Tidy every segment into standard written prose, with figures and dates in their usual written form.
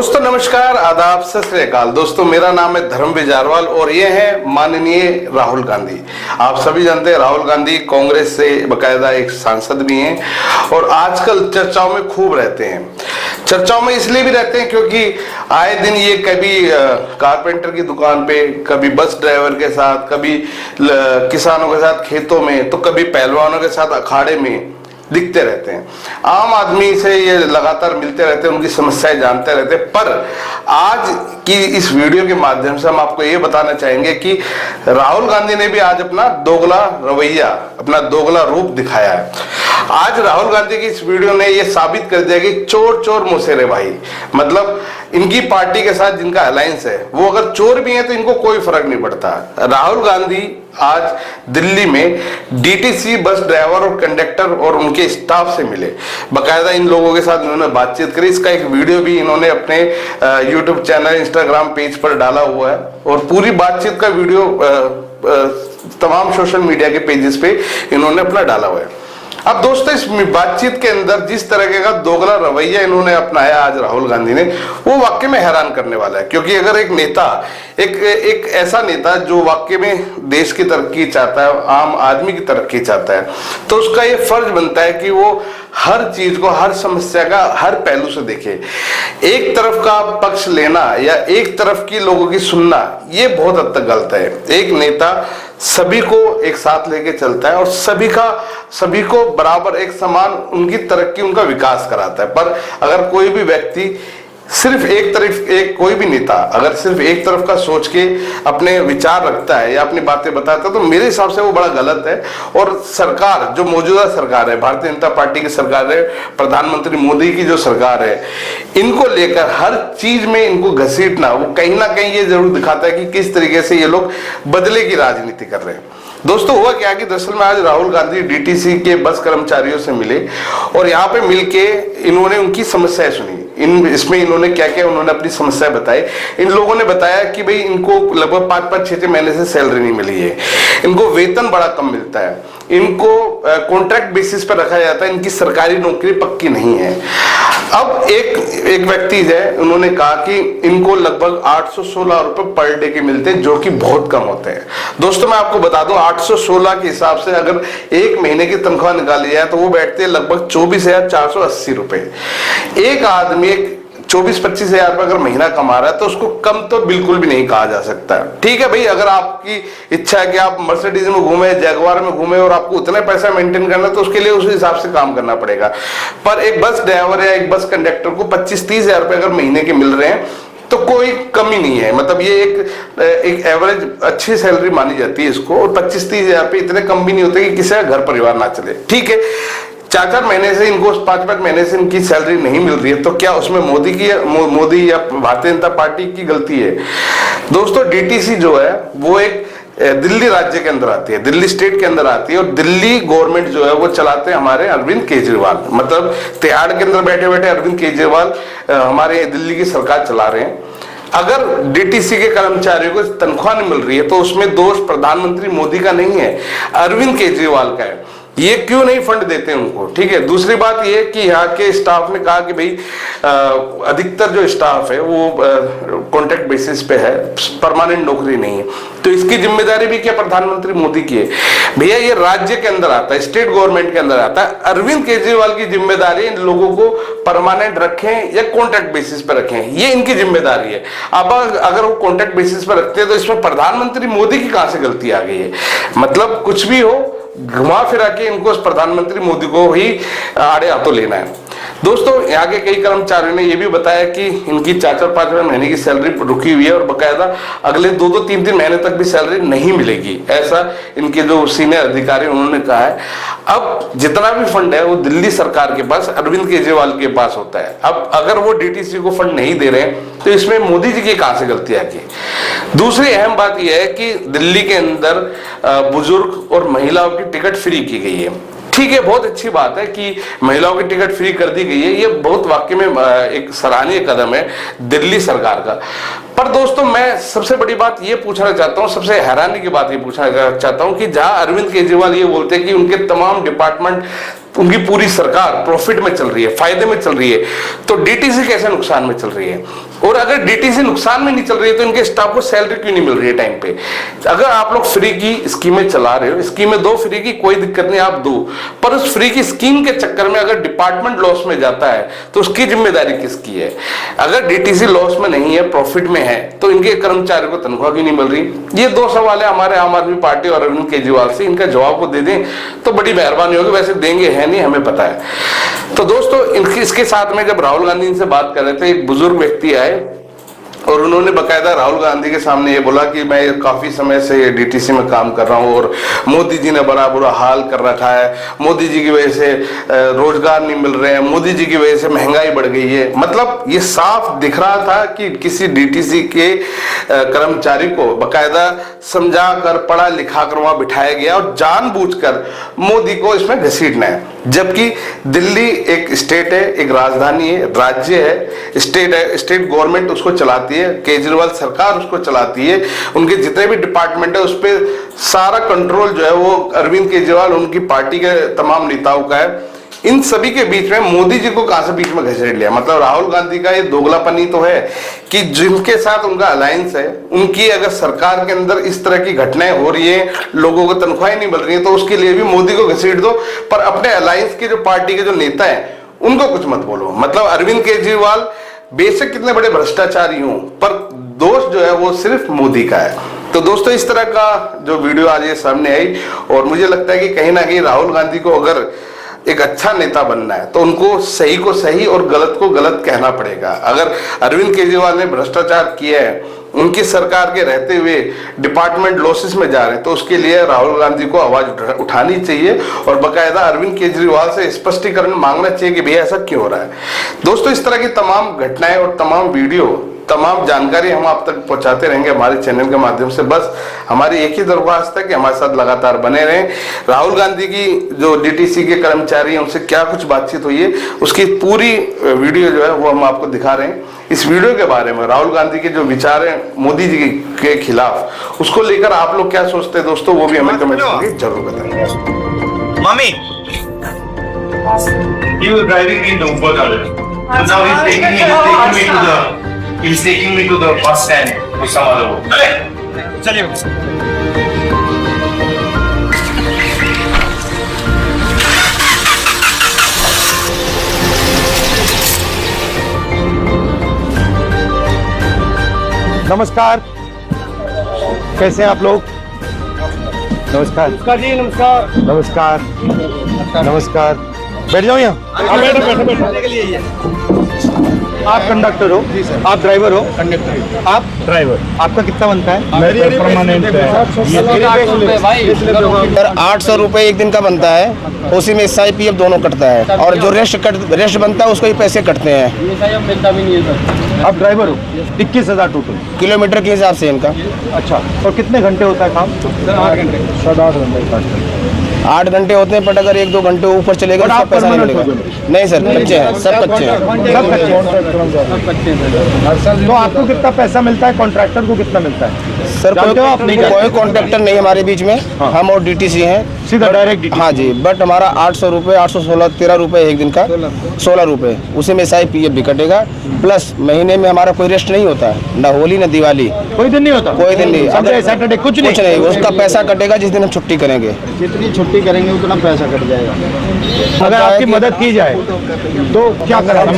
दोस्तों नमस्कार, आदाब, सत श्री अकाल। दोस्तों मेरा नाम है धर्म बिजारवाल और ये है माननीय राहुल गांधी। आप सभी जानते हैं राहुल गांधी कांग्रेस से बकायदा एक सांसद भी हैं और आजकल चर्चाओं में खूब रहते हैं। चर्चाओं में इसलिए भी रहते हैं क्योंकि आए दिन ये कभी कारपेंटर की दुकान पे, कभी बस ड्राइवर के साथ, कभी किसानों के साथ खेतों में, तो कभी पहलवानों के साथ अखाड़े में दिखते रहते हैं। आम आदमी से ये लगातार मिलते रहते हैं, उनकी समस्याएं जानते रहते हैं। पर आज की इस वीडियो के माध्यम से हम आपको ये बताना चाहेंगे कि राहुल गांधी ने भी आज अपना दोगला रवैया, अपना दोगला रूप दिखाया है। आज राहुल गांधी की इस वीडियो ने ये साबित कर दिया कि चोर चोर मुसेरे भाई, मतलब इनकी पार्टी के साथ जिनका अलायंस है वो अगर चोर भी है तो इनको कोई फर्क नहीं पड़ता। राहुल गांधी आज दिल्ली में डीटीसी बस ड्राइवर और कंडक्टर और उनके स्टाफ से मिले, बकायदा इन लोगों के साथ इन्होंने बातचीत करी। इसका एक वीडियो भी इन्होंने अपने यूट्यूब चैनल, इंस्टाग्राम पेज पर डाला हुआ है और पूरी बातचीत का वीडियो तमाम सोशल मीडिया के पेजेस पे इन्होंने अपना डाला हुआ है। अब दोस्तों इस बातचीत के अंदर जिस तरह का दोगला रवैया इन्होंने अपनाया आज राहुल गांधी ने, वो वाकई में हैरान करने वाला है। क्योंकि अगर एक नेता, एक ऐसा नेता जो वाकई में देश की तरक्की चाहता है, आम आदमी की तरक्की चाहता है, तो उसका ये फर्ज बनता है कि वो हर चीज को, हर समस्या का हर पहलू से देखे। एक तरफ का पक्ष लेना या एक तरफ की लोगों की सुनना, ये बहुत हद तक गलत है। एक नेता सभी को एक साथ लेके चलता है और सभी को बराबर एक समान उनकी तरक्की, उनका विकास कराता है। पर अगर कोई भी व्यक्ति सिर्फ कोई भी नेता अगर सिर्फ एक तरफ का सोच के अपने विचार रखता है या अपनी बातें बताता है, तो मेरे हिसाब से वो बड़ा गलत है। और सरकार, जो मौजूदा सरकार है, भारतीय जनता पार्टी की सरकार है, प्रधानमंत्री मोदी की जो सरकार है, इनको लेकर हर चीज में इनको घसीटना, वो कहीं ना कहीं ये जरूर दिखाता है कि किस तरीके से ये लोग बदले की राजनीति कर रहे हैं। दोस्तों हुआ क्या कि दरअसल में आज राहुल गांधी डीटीसी के बस कर्मचारियों से मिले और यहाँ पे मिलके इन्होंने उनकी समस्याएं सुनी। इसमें इन्होंने क्या क्या उन्होंने अपनी समस्याएं बताई। इन लोगों ने बताया कि भाई इनको लगभग 5-5, 6-6 महीने से सैलरी नहीं मिली है, इनको वेतन बड़ा कम मिलता है, इनको कॉन्ट्रैक्ट बेसिस पर रखा जाता है, इनकी सरकारी नौकरी पक्की नहीं है। अब एक व्यक्ति है, उन्होंने कहा कि इनको लगभग 816 रुपए पर डे के मिलते हैं, जो कि बहुत कम होते हैं। दोस्तों मैं आपको बता दूं, 816 के हिसाब से अगर एक महीने की तनख्वाह निकाली जाए तो वो बैठते हैं लगभग 24,480 रुपए। एक आदमी 24-25 हजार रुपए अगर महीना कमा रहा है तो उसको कम तो बिल्कुल भी नहीं कहा जा सकता। ठीक है भाई, अगर आपकी इच्छा है कि आप मर्सिडीज में घूमे, जैगवार में घूमे और आपको उतना पैसा मेंटेन करना है, तो उसके लिए उस हिसाब से काम करना पड़ेगा। पर एक बस ड्राइवर या एक बस कंडक्टर को 25-30 हजार रुपए अगर महीने के मिल रहे हैं तो कोई कमी नहीं है। मतलब ये एक एवरेज अच्छी सैलरी मानी जाती है इसको, और 25-30 हजार रुपए इतने कम भी नहीं होते कि किसी का घर परिवार ना चले। ठीक है, 4-4 महीने से इनको, 5-5 महीने से इनकी सैलरी नहीं मिल रही है, तो क्या उसमें मोदी या भारतीय जनता पार्टी की गलती है? दोस्तों डीटीसी जो है वो एक दिल्ली राज्य के अंदर आती है, दिल्ली स्टेट के अंदर आती है और दिल्ली गवर्नमेंट जो है वो चलाते हैं हमारे अरविंद केजरीवाल। मतलब तिहाड़ के अंदर बैठे बैठे अरविंद केजरीवाल हमारे दिल्ली की सरकार चला रहे हैं। अगर डीटीसी के कर्मचारियों को तनख्वाह नहीं मिल रही है तो उसमें दोष प्रधानमंत्री मोदी का नहीं है, अरविंद केजरीवाल का है। ये क्यों नहीं फंड देते उनको? ठीक है, दूसरी बात ये कि यहाँ के स्टाफ ने कहा कि भाई अधिकतर जो स्टाफ है वो कॉन्ट्रैक्ट बेसिस पे है, परमानेंट नौकरी नहीं है, तो इसकी जिम्मेदारी भी क्या प्रधानमंत्री मोदी की है? भैया ये राज्य के अंदर आता है, स्टेट गवर्नमेंट के अंदर आता है। अरविंद केजरीवाल की जिम्मेदारी इन लोगों को परमानेंट रखें या कॉन्ट्रैक्ट बेसिस पर रखें, ये इनकी जिम्मेदारी है। अब अगर वो कॉन्ट्रैक्ट बेसिस पर रखते हैं तो इसमें प्रधानमंत्री मोदी की कहां से गलती आ गई है? मतलब कुछ भी हो, घुमा फिरा के इनको प्रधानमंत्री मोदी को ही आड़े हाथों लेना है। दोस्तों यहाँ के कई कर्मचारियों ने यह भी बताया कि इनकी 4-5 महीने की सैलरी रुकी हुई है और बकायदा अगले 2-2, 3-3 महीने तक भी सैलरी नहीं मिलेगी, ऐसा इनके जो सीनियर अधिकारी उन्होंने कहा है। अब जितना भी फंड है वो दिल्ली सरकार के पास, अरविंद केजरीवाल के पास होता है। अब अगर वो डीटीसी को फंड नहीं दे रहे हैं तो इसमें मोदी जी की कहां से गलती आ गई? दूसरी अहम बात यह है कि दिल्ली के अंदर बुजुर्ग और महिलाओं की टिकट फ्री की गई है। ठीक है, बहुत अच्छी बात है कि महिलाओं की टिकट फ्री कर दी गई है, ये बहुत वाकई में एक सराहनीय कदम है दिल्ली सरकार का। पर दोस्तों मैं सबसे बड़ी बात ये पूछना चाहता हूँ, सबसे हैरानी की बात ये पूछना चाहता हूँ कि जहां अरविंद केजरीवाल ये बोलते हैं कि उनके तमाम डिपार्टमेंट उनकी पूरी सरकार प्रॉफिट में चल रही है, फायदे में चल रही है, तो डीटीसी कैसे नुकसान में चल रही है? और अगर डीटीसी नुकसान में नहीं चल रही है तो इनके स्टाफ को सैलरी क्यों नहीं मिल रही है टाइम पे? अगर आप लोग फ्री की स्कीमें चला रहे हो, स्कीमें दो फ्री की, कोई दिक्कत नहीं, आप दो, पर उस फ्री की स्कीम के चक्कर में अगर डिपार्टमेंट लॉस में जाता है तो उसकी जिम्मेदारी किसकी है? अगर डीटीसी लॉस में नहीं है, प्रॉफिट में है, तो इनके कर्मचारियों को तनख्वाह क्यों नहीं मिल रही? ये दो सवाल है हमारे आम आदमी पार्टी और अरविंद केजरीवाल से। इनका जवाब को दे दें तो बड़ी मेहरबानी होगी, वैसे देंगे है नहीं, हमें पता है। तो दोस्तों, इसके साथ में जब राहुल गांधी इनसे बात कर रहे थे, एक बुजुर्ग व्यक्ति आए और उन्होंने बकायदा राहुल गांधी के सामने ये बोला कि मैं काफी समय से डीटीसी में काम कर रहा हूं और मोदी जी ने बड़ा बुरा हाल कर रखा है, मोदी जी की वजह से रोजगार नहीं मिल रहे हैं, मोदी जी की वजह से महंगाई बढ़ गई है। मतलब ये साफ दिख रहा था कि किसी डीटीसी के कर्मचारी को बकायदा समझा कर, पढ़ा लिखा कर वहां बिठाया गया और जानबूझकर मोदी को इसमें घसीटना है। जबकि दिल्ली एक स्टेट है, एक राजधानी है, राज्य है, स्टेट है, स्टेट गवर्नमेंट उसको चलाती है, केजरीवाल सरकार उसको चलाती है, उनके जितने भी डिपार्टमेंट है उस पर सारा कंट्रोल जो है वो अरविंद केजरीवाल उनकी पार्टी के तमाम नेताओं का है। इन सभी के बीच में मोदी जी को कहां से बीच में घसीट लिया? मतलब राहुल गांधी का ये दोगलापनी तो है कि जिनके साथ उनका अलायंस है, उनकी अगर सरकार के अंदर इस तरह की घटनाएं हो रही है, लोगों को तनख्वाहें नहीं मिल रही है, तो उसके लिए भी मोदी को घसीट दो, पर अपने अलायंस के जो पार्टी के जो नेता है उनको कुछ मत बोलो। मतलब अरविंद केजरीवाल बेशक कितने बड़े भ्रष्टाचारी हों, पर दोष जो है वो सिर्फ मोदी का है। तो दोस्तों, इस तरह का जो वीडियो आज ये सामने आई, और मुझे लगता है कि कहीं ना कहीं राहुल गांधी को अगर एक अच्छा नेता बनना है तो उनको सही को सही और गलत को गलत कहना पड़ेगा। अगर अरविंद केजरीवाल ने भ्रष्टाचार किया है, उनकी सरकार के रहते हुए डिपार्टमेंट लॉसेस में जा रहे हैं, तो उसके लिए राहुल गांधी को आवाज उठानी चाहिए और बकायदा अरविंद केजरीवाल से स्पष्टीकरण मांगना चाहिए कि भैया ऐसा क्यों हो रहा है। दोस्तों, इस तरह की तमाम घटनाएं और तमाम वीडियो, तमाम जानकारी हम आप तक पहुंचाते रहेंगे हमारे चैनल के माध्यम से। बस हमारी एक ही दरख्वास्त है कि हमारे साथ लगातार बने रहें। राहुल गांधी की जो डीटीसी के कर्मचारी हैं उनसे क्या कुछ बातचीत हुई है, उसकी पूरी वीडियो जो है वो हम आपको दिखा रहे हैं। इस वीडियो के बारे में राहुल गांधी के जो विचार हैं मोदी जी के खिलाफ, उसको लेकर आप लोग क्या सोचते हैं दोस्तों, वो भी हमें कमेंट करके जरूर बताएं। Mommy, he was driving me in the Uber car. So now he's taking me to the bus stand with some other road. चलिए। नमस्कार, कैसे हैं आप लोग? नमस्कार। नमस्कार जी, नमस्कार। नमस्कार। नमस्कार। बैठ जाओ यहाँ। बैठो। आप कंडक्टर हो? जी सर। आप ड्राइवर हो? कंडक्टर। आप ड्राइवर। आपका कितना बनता है? मेरी परमानेंट है। 800 रुपये एक दिन का बनता है, उसी में SIPF दोनों कटता है, और जो रेस्ट बनता है उसको ही पैसे कटते हैं। ये SIPF मिलता भी नहीं है सर। आप ड्राइवर हो? 21,000 टोटल किलोमीटर के हिसाब से इनका। अच्छा, और कितने घंटे होता है काम? 8 घंटे। 7-8 घंटे। 8 घंटे होते हैं, बट अगर 1-2 घंटे ऊपर चलेगा उसका पैसा नहीं मिलेगा। नहीं सर, कच्चे हैं, सब कच्चे हैं। सब कच्चे हैं। तो आपको कितना पैसा मिलता है? कॉन्ट्रैक्टर को कितना मिलता है? सर कोई कॉन्ट्रैक्टर नहीं है हमारे बीच में। हम और डीटीसी हैं, सीधा डायरेक्ट। हाँ जी, बट हमारा 800 रुपये, 816, 13 रुपये एक दिन का, 16 रुपये, उसी में SIPF भी कटेगा। प्लस महीने में हमारा कोई रेस्ट नहीं होता है, ना होली ना दिवाली, कोई दिन नहीं होता? कोई दिन नहीं। संडे सैटरडे कुछ नहीं। उसका पैसा कटेगा जिस दिन हम छुट्टी करेंगे। जितनी छुट्टी करेंगे उतना पैसा कट जाएगा। अगर आपकी मदद की जाए तो क्या करें?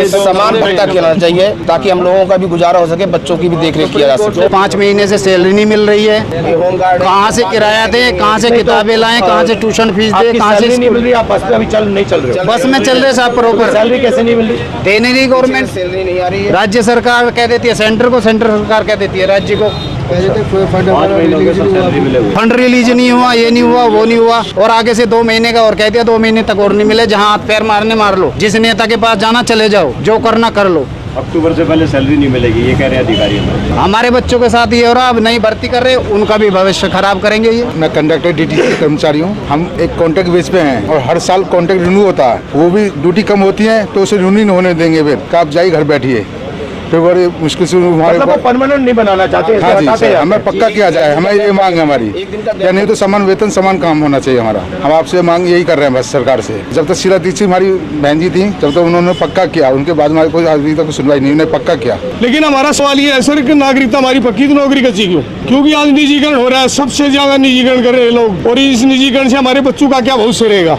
समान भत्ता किया चाहिए ताकि हम लोगों का भी गुजारा हो सके, बच्चों की भी देखरेख किया जा सके। 5 महीने से सैलरी नहीं मिल रही है। कहाँ से किराया दे, कहाँ से किताबें लाएं, कहाँ से ट्यूशन फीस दे, कहाँ से नहीं मिल रही? आप बस में अभी नहीं चल रहे? बस में चल रहे साहब प्रॉपर। सैलरी कैसे नहीं मिल रही? दे नहीं रही गवर्नमेंट। सैलरी नहीं आ रही है। राज्य सरकार कह देती है सेंटर को, सेंटर सरकार कह देती है राज्य को। फंड रिलीज नहीं हुआ, ये नहीं हुआ, वो नहीं हुआ, और आगे से 2 महीने का और कह दिया 2 महीने तक और नहीं मिले। जहाँ हाथ पैर मारने मार लो, जिस नेता के पास जाना चले जाओ, जो करना कर लो। अक्टूबर से पहले सैलरी नहीं मिलेगी, ये कह रहे हैं अधिकारी। हमारे बच्चों के साथ ये हो रहा, अब नई भर्ती कर रहे, उनका भी भविष्य खराब करेंगे ये। मैं कंडक्टर डीटीसी कर्मचारी हूँ। हम एक कॉन्ट्रैक्ट बेस पे हैं और हर साल कॉन्ट्रैक्ट रिन्यू होता है। वो भी ड्यूटी कम होती है तो उसे रिन्यू नहीं होने देंगे। फिर आप जाइए घर बैठिए, फिर बड़ी मुश्किल से हमारे मतलब वो परमानेंट नहीं बनाना चाहते, हाँ जी हटाते सर, जाते हमें हैं। पक्का किया जाए, हमें ये मांग है हमारी, या नहीं तो समान वेतन समान काम होना चाहिए हमारा। हम आपसे मांग यही कर रहे हैं बस सरकार से। जब तक शीला दीक्षित हमारी बहन जी थी जब तक उन्होंने पक्का किया, उनके बाद हमारे कोई अभी तक सुनवाई नहीं, उन्होंने पक्का किया। लेकिन हमारा सवाल ये है सर कि नागरिकता हमारी पक्की तो नौकरी कच्ची क्यों? क्योंकि आज निजीकरण हो रहा है, सबसे ज्यादा निजीकरण कर रहे हैं लोग, और इस निजीकरण से हमारे बच्चों का क्या भविष्य रहेगा?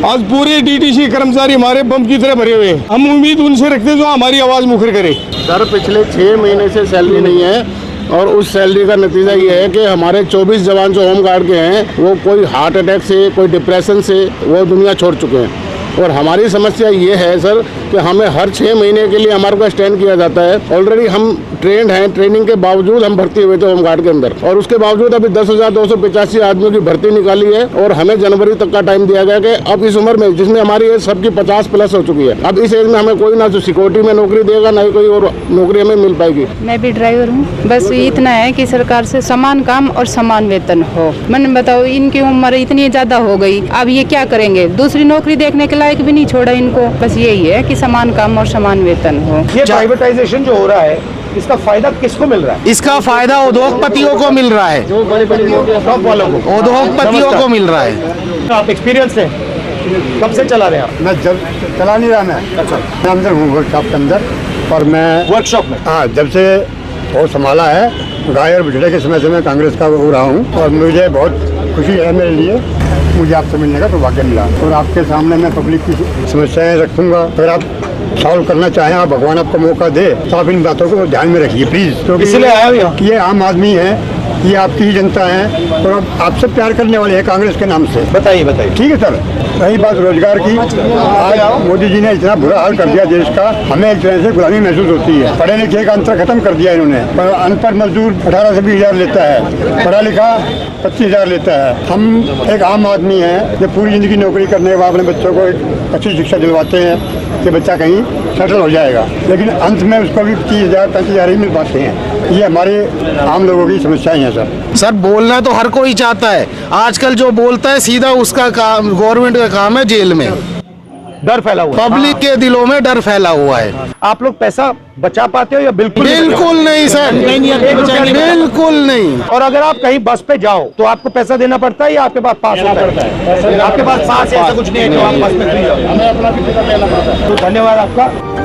आज पूरे डीटीसी कर्मचारी हमारे बम की तरह भरे हुए हैं। हम उम्मीद उनसे रखते जो हमारी आवाज मुखर करे। सर पिछले 6 महीने से सैलरी नहीं है, और उस सैलरी का नतीजा ये है कि हमारे 24 जवान जो होम गार्ड के हैं वो कोई हार्ट अटैक से, कोई डिप्रेशन से वो दुनिया छोड़ चुके हैं। और हमारी समस्या ये है सर कि हमें हर 6 महीने के लिए हमारे को स्टैंड किया जाता है। ऑलरेडी हम ट्रेंड हैं, ट्रेनिंग के बावजूद हम भर्ती हुए थे होम गार्ड के अंदर, और उसके बावजूद अभी 10,285 आदमियों की भर्ती निकाली है, और हमें जनवरी तक का टाइम दिया गया कि अब इस उम्र में जिसमें हमारी एज सबकी 50 प्लस हो चुकी है, अब इस एज में हमें कोई ना तो सिक्योरिटी में नौकरी देगा, ना ही कोई और नौकरी हमें मिल पाएगी। मैं भी ड्राइवर हूँ, बस इतना है कि सरकार से समान काम और समान वेतन हो। मैंने बताओ इनकी उम्र इतनी ज्यादा हो गई, अब ये क्या करेंगे? दूसरी नौकरी देखने के लायक भी नहीं छोड़ा इनको। बस यही है कि समान काम और समान वेतन हो। ये प्राइवेटाइजेशन जो हो रहा है इसका फायदा किसको मिल रहा है? इसका फायदा उद्योगपतियों को मिल रहा है, जो बड़ी टॉप वालों को, उद्योगपतियों को मिल रहा है। आप एक्सपीरियंस है, कब से चला रहे हैं आप? मैं जब चला नहीं रहा, मैं अंदर हूँ वर्कशॉप के अंदर, और मैं वर्कशॉप में? हाँ, जब से वो संभाला है गाय और बिजली के समय से मैं कांग्रेस का हो रहा हूँ, और मुझे बहुत खुशी है मेरे लिए, मुझे आपसे मिलने का सौभाग्य मिला। और आपके सामने मैं पब्लिक की समस्याएं रखूंगा, अगर आप सॉल्व करना चाहें और भगवान आपको मौका दे तो आप इन बातों को ध्यान में रखिए प्लीज। क्योंकि इसलिए आया हूँ ये आम आदमी है, ये आपकी ही जनता है, और अब आपसे प्यार करने वाले हैं कांग्रेस के नाम से। बताइए बताइए। ठीक है सर, रही बात रोजगार की, आज मोदी जी ने इतना बुरा हाल कर दिया देश का, हमें एक तरह से गुलामी महसूस होती है। पढ़े लिखे का अंतर खत्म कर दिया इन्होंने, पर अनपढ़ मजदूर 18 से 20 हज़ार लेता है, पढ़ा लिखा 25 हज़ार लेता है। हम एक आम आदमी हैं जो पूरी जिंदगी नौकरी करने के बाद अपने बच्चों को एक अच्छी शिक्षा दिलवाते हैं कि बच्चा कहीं सेटल हो जाएगा, लेकिन अंत में उसको भी 30 हज़ार 35 हज़ार ही मिल पाते हैं। ये हमारे आम लोगों की समस्याएं हैं सर बोलना तो हर कोई चाहता है, आजकल जो बोलता है सीधा उसका काम, गवर्नमेंट का काम है जेल में। डर फैला हुआ है। पब्लिक के दिलों में डर फैला हुआ है। आप लोग पैसा बचा पाते हो या बिल्कुल बिल्कुल नहीं सर, बिल्कुल नहीं। और अगर आप कहीं बस पे जाओ तो आपको पैसा देना पड़ता है या आपके पास पास होता है? आपके पास पास है, ऐसा कुछ नहीं है जो आप बस में फ्री जाओ। तो धन्यवाद आपका।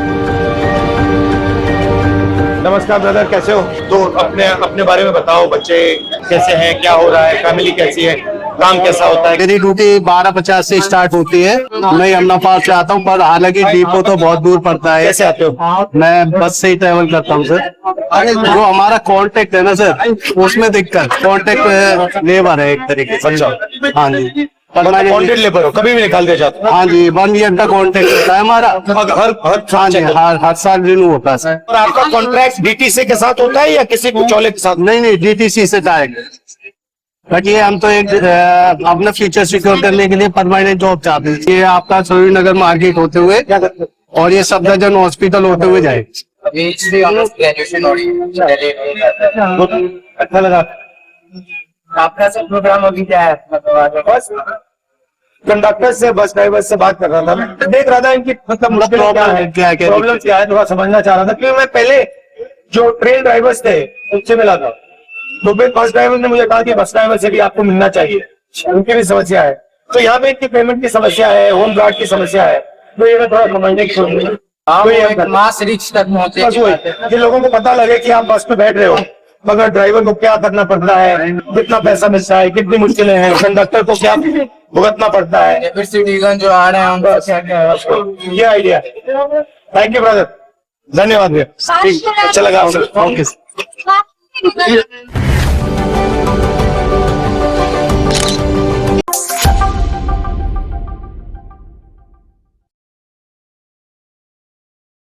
नमस्कार ब्रदर, कैसे हो? तो अपने अपने बारे में बताओ, बच्चे कैसे हैं, क्या हो रहा है, फैमिली कैसी है, काम कैसा होता है? मेरी ड्यूटी 12:50 से स्टार्ट होती है। मैं यमुना पार से आता हूँ, पर हालांकि डिपो तो बहुत दूर पड़ता है। कैसे आते हो? मैं बस से ही ट्रेवल करता हूँ सर। जो हमारा कांटेक्ट है ना सर, उसमें दिक्कत, कांटेक्ट लेबर है एक तरीके से। अच्छा। हाँ जी, कॉन्ट्रैक्ट लेबर हो, कभी भी निकाल दिया जाता है? हाँ जी, 1 ईयर का कॉन्ट्रैक्ट होता है हमारा। हाँ जी, हर साल रिन्यू होता है सर। और आपका कॉन्ट्रैक्ट डीटीसी के साथ होता है या किसी कुछ और के साथ? नहीं, डीटीसी से डायरेक्ट। बट ये हम तो एक अपना फ्यूचर सिक्योर करने के लिए परमानेंट जॉब चाहते हैं। ये आपका सूर्यनगर मार्केट होते हुए और ये सफदरजंग हॉस्पिटल होते हुए जाए। अच्छा लगा। आपका सब प्रोग्राम अभी क्या है? बस कंडक्टर से, बस ड्राइवर से बात कर रहा था मैं, देख रहा था इनकी मतलब मुश्किल क्या है, प्रॉब्लम क्या है, थोड़ा समझना चाह रहा था। क्योंकि मैं पहले जो ट्रेन ड्राइवर्स थे उनसे मिला था, तो फिर बस ड्राइवर ने मुझे कहा कि बस ड्राइवर से भी आपको मिलना चाहिए, उनकी भी समस्या है। तो यहाँ पे इनकी पेमेंट की समस्या है, होम गार्ड की समस्या है, तो ये मैं थोड़ा समझने की कोशिश मास रिच तक पहुंचे कि लोगों को पता लगे कि आप बस में बैठ रहे हो, मगर ड्राइवर को क्या करना पड़ता है, कितना पैसा मिलता है, कितनी मुश्किलें हैं, कंडक्टर को क्या भुगतना पड़ता है, फिर सिटीजन जो आ रहे हैं उनको क्या क्या ये आइडिया। थैंक यू ब्रदर, धन्यवाद भैया, अच्छा लगा आपसे। ओके।